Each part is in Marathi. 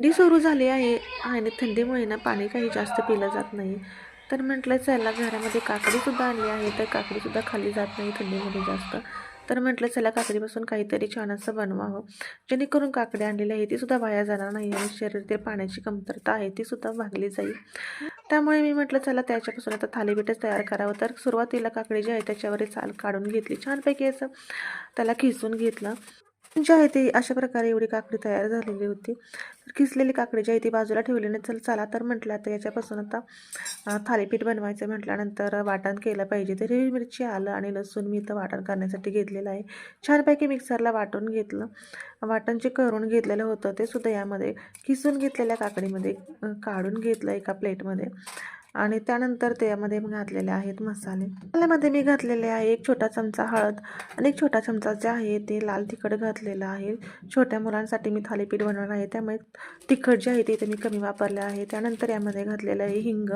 थंडी सुरू झाली आहे आणि थंडीमुळे ना पाणी काही जास्त पिलं जात नाही. तर म्हटलं चला घरामध्ये काकडीसुद्धा आणली आहे, तर काकडीसुद्धा खाल्ली जात नाही थंडीमध्ये जास्त. तर म्हटलं चला काकडीपासून काहीतरी छान असं बनवावं, जेणेकरून काकडी आणलेली आहे तीसुद्धा वाया जाणार नाही आणि शरीरातील पाण्याची कमतरता आहे तीसुद्धा भागली जाईल. त्यामुळे मी म्हटलं चला त्याच्यापासून आता थालीपीठच तयार करावं. तर सुरुवातीला काकडी जी आहे त्याच्यावरील साल काढून घेतली, छानपैकी असं त्याला खिसून घेतलं. जी आहे ती अशा प्रकारे एवढी काकडी तयार झालेली होती. तर किसलेली काकडी जी आहे ती बाजूला ठेवली नाही. चला तर म्हटलं आता याच्यापासून आता थालीपीठ बनवायचं म्हटल्यानंतर वाटण केलं पाहिजे. तर हिरवी मिरची, आलं आणि लसूण मी इथं वाटण करण्यासाठी घेतलेलं आहे. छानपैकी मिक्सरला वाटून घेतलं. वाटण जे करून घेतलेलं होतं ते सुद्धा यामध्ये किसून घेतलेल्या काकडीमध्ये काढून घेतलं एका प्लेटमध्ये. आणि त्यानंतर त्यामध्ये मी घातलेले आहेत मसाले. मसाल्यामध्ये मी घातलेले आहे 1 छोटा चमचा हळद आणि 1 छोटा चमचा जे आहे ते लाल तिखट घातलेलं आहे. छोट्या मुलांसाठी मी थालीपीठ बनवणार आहे, त्यामुळे तिखट जे आहे ते मी कमी वापरले आहे. त्यानंतर यामध्ये घातलेलं आहे हिंग,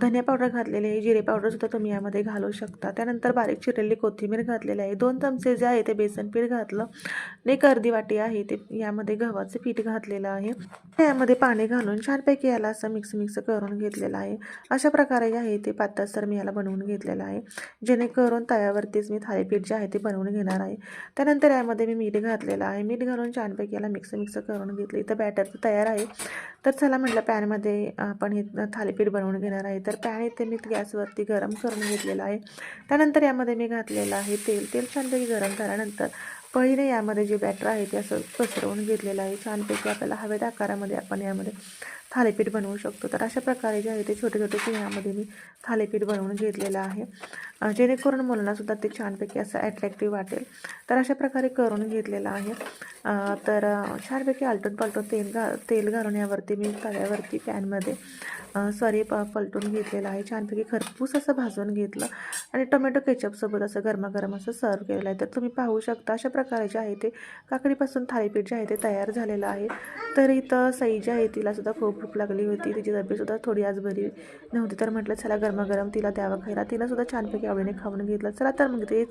धनिया पावडर घातलेले आहे, जिरे पावडरसुद्धा तुम्ही यामध्ये घालू शकता. त्यानंतर बारीक चिरलेली कोथिंबीर घातलेली आहे. 2 चमचे जे आहे ते बेसन पीठ घातलं आणि 1 अर्धी वाटी आहे ते यामध्ये गव्हाचं पीठ घातलेलं आहे. यामध्ये पाणी घालून छानपैकी याला असं मिक्स करून घेतलेलं आहे. अशा प्रकारे जे आहे ते पातळसर मी याला बनवून घेतलेलं आहे, जेणेकरून तव्यावरतीच मी थालीपीठ जे आहे ते बनवून घेणार आहे. त्यानंतर यामध्ये मी मीठ घातलेलं आहे. मीठ घालून छानपैकी याला मिक्स करून घेतलं. इथं बॅटर तयार आहे. तर चला म्हटलं पॅनमध्ये आपण हे थालीपीठ बनवून घेणार आहे. तर पॅन इथे मी गॅसवरती गरम करून घेतलेलं आहे. त्यानंतर यामध्ये मी घातलेलं आहे तेल छानपैकी गरम झाल्यानंतर पळीने यामध्ये जे बॅटर आहे ते असं पसरवून घेतलेलं आहे. छानपैकी आपल्याला हव्या आकारामध्ये आपण यामध्ये थालीपीठ बनवू शकतो. तर अशा प्रकारे जे आहे ते छोटे छोटे यामध्ये मी थालीपीठ बनवून घेतलेलं आहे, जेणेकरून मुलांनासुद्धा ते छानपैकी असं ॲट्रॅक्टिव्ह वाटेल. तर अशा प्रकारे करून घेतलेलं आहे. तर छानपैकी आलटून पलटून तेल घालून यावरती मी तव्यावरती पॅनमध्ये पलटून घेतलेलं आहे. छानपैकी खरपूस असं भाजून घेतलं आणि टोमॅटो केचपसोबत असं गरमागरम असं सर्व केलेलं आहे. तर तुम्ही पाहू शकता अशा प्रकारे जे आहे ते काकडीपासून थालीपीठ जे आहे ते तयार झालेलं आहे. तर इथं सई जी आहे तिलासुद्धा खूप भूक लागली होती. तिची तब्येतसुद्धा थोडी आज बरी नव्हती. तर म्हटलं चला गरमागरम तिला द्यावं खायला. तिलासुद्धा छानपैकी आवडीने खाऊन घेतलं. चला तर मग ते